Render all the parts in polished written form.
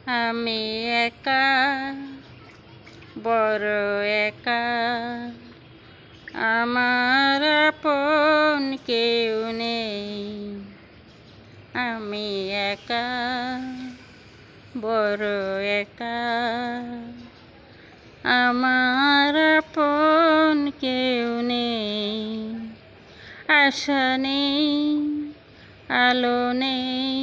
আমি একা, বড় একা, আমার আপন কেউ নেই। আমি একা, বড় একা, আমার আপন কেউ নেই। আশা নেই, আলো নেই,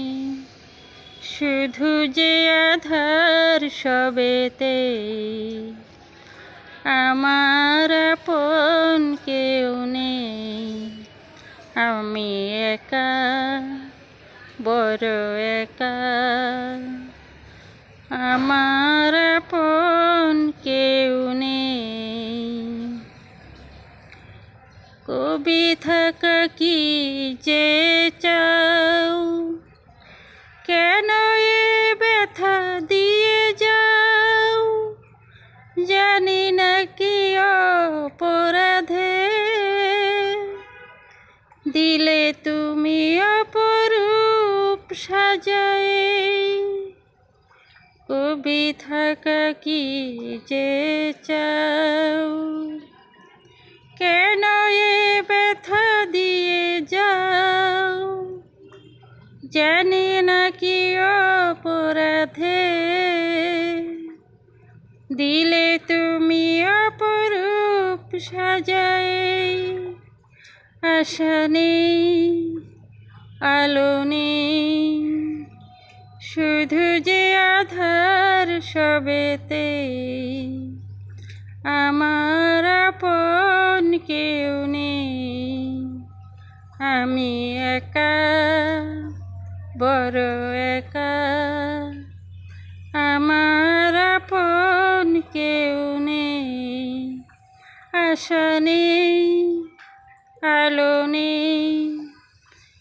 শুধু যে আধার সবেতে। আমার আপন কেউ নেই। আমি একা, বড় একা, আমার আপন কেউ নেই। কবি থাকা কি যে চাও, কেন এ ব্যথা দিয়ে যাও? জানি না কি অপরাধে দিলে তুমি অপরূপ সাজায়ে। কবি থাকা কি যে চাও, কেন এ ব্যথা দিয়ে যাও? জানি না কি অপরাধে দিলে তুমি অপরূপ সাজায়ে। আশা নেই, আলো নেই, শুধু যে আধার সবেতে। আমার আপন কেউ নেই। আমি একা, বড় একা, আমার আপন কেউ নেই। আশা নেই, আলো নেই,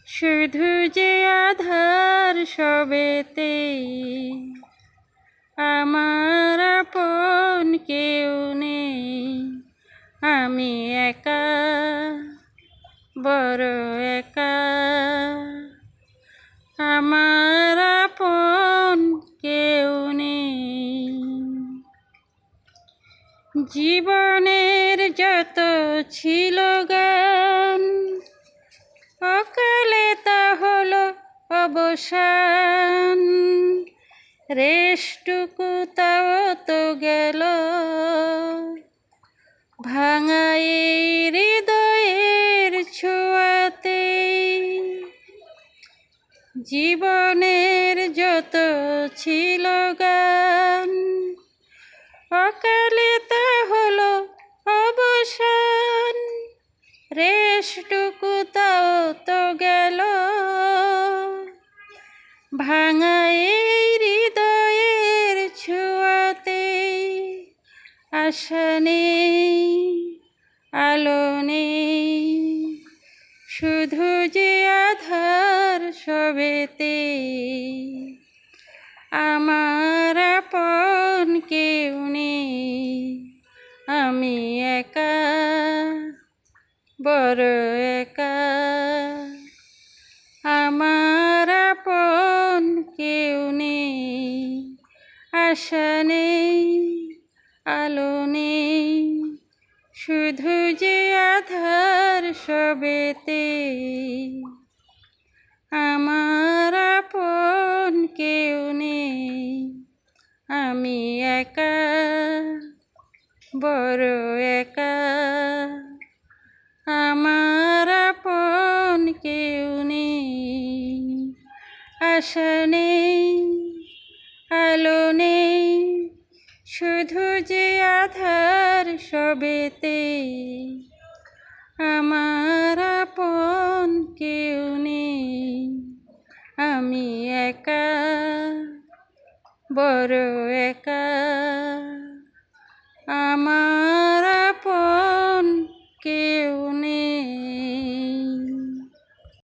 শুধু যে আধার সবেতে। আমার আপন কেউ নেই। আমি একা, বড় একা, আমার আপন কেউ নেই। জীবনের যত ছিল গান, অকালে তা হলো অবসান। রেশটুকু তাও তো গেল, ভাঙা এই হৃদয়ের ছোঁয়াতে। জীবনের যত ছিল গান, অকালে তা হলো অবসান। রেশটুকু তাও তো গেল, ভাঙা এই হৃদয়ের ছোঁয়াতে। আশা নেই, আলো নেই, শুধু যে আধার সবেতে। আমার আপন কেউ নেই। আমি একা, বড় একা, আমার আপন কেউ নেই। আশা নেই, আলো নেই, শুধু যে আধার সবেতে। আমার আপন কেউ নেই। আমি একা, বড় একা, আমার আপন কেউ নেই। আশা নেই, আলো নেই, শুধু যে আধার সবেতে। আমার আপন কেউ নেই। আমি একা, বড় একা।